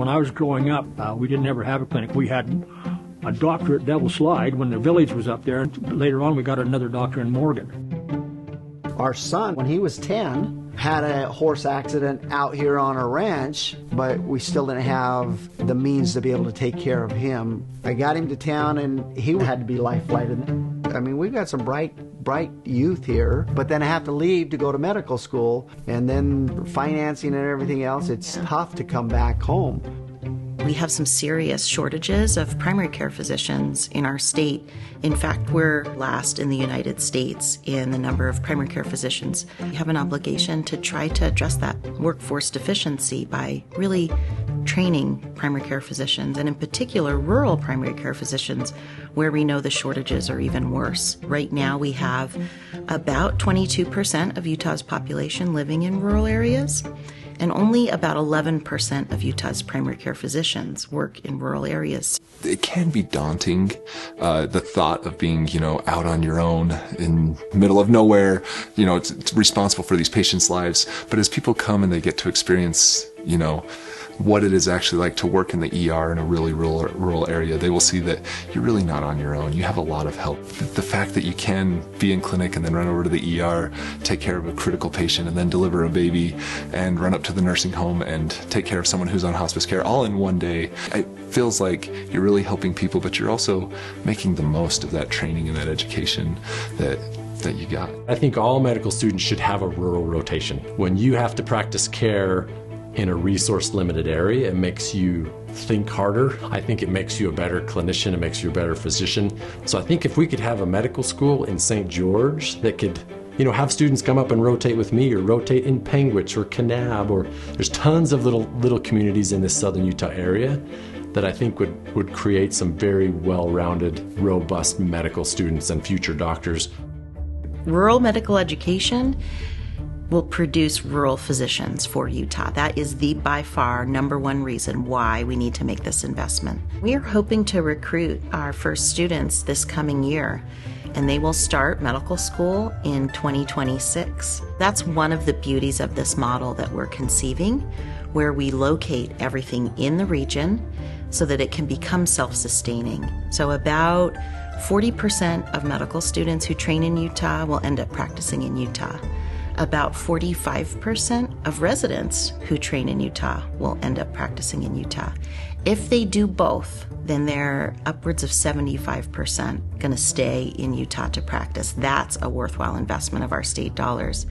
When I was growing up, we didn't ever have a clinic. We had a doctor at Devil Slide when the village was up there, and later on we got another doctor in Morgan. Our son, when he was 10, had a horse accident out here on our ranch, but we still didn't have the means to be able to take care of him. I got him to town, and he had to be life-flighted. I mean, we've got some bright youth here, but then I have to leave to go to medical school, and then financing and everything else, it's tough to come back home. We have some serious shortages of primary care physicians in our state. In fact, we're last in the United States in the number of primary care physicians. We have an obligation to try to address that workforce deficiency by really training primary care physicians, and in particular rural primary care physicians, where we know the shortages are even worse. Right now we have about 22% of Utah's population living in rural areas, and only about 11% of Utah's primary care physicians work in rural areas. It can be daunting, the thought of being, out on your own in middle of nowhere. It's responsible for these patients' lives. But as people come and they get to experience, what it is actually like to work in the ER in a really rural area, they will see that you're really not on your own. You have a lot of help. The fact that you can be in clinic and then run over to the ER, take care of a critical patient, and then deliver a baby, and run up to the nursing home and take care of someone who's on hospice care all in one day, it feels like you're really helping people, but you're also making the most of that training and that education that you got. I think all medical students should have a rural rotation. When you have to practice care in a resource-limited area, it makes you think harder. I think it makes you a better clinician, it makes you a better physician. So I think if we could have a medical school in St. George that could, have students come up and rotate with me, or rotate in Panguitch or Kanab, or there's tons of little communities in this southern Utah area that I think would create some very well-rounded, robust medical students and future doctors. Rural medical education will produce rural physicians for Utah. That is the by far number one reason why we need to make this investment. We are hoping to recruit our first students this coming year, and they will start medical school in 2026. That's one of the beauties of this model that we're conceiving, where we locate everything in the region so that it can become self-sustaining. So about 40% of medical students who train in Utah will end up practicing in Utah. About 45% of residents who train in Utah will end up practicing in Utah. If they do both, then they're upwards of 75% going to stay in Utah to practice. That's a worthwhile investment of our state dollars.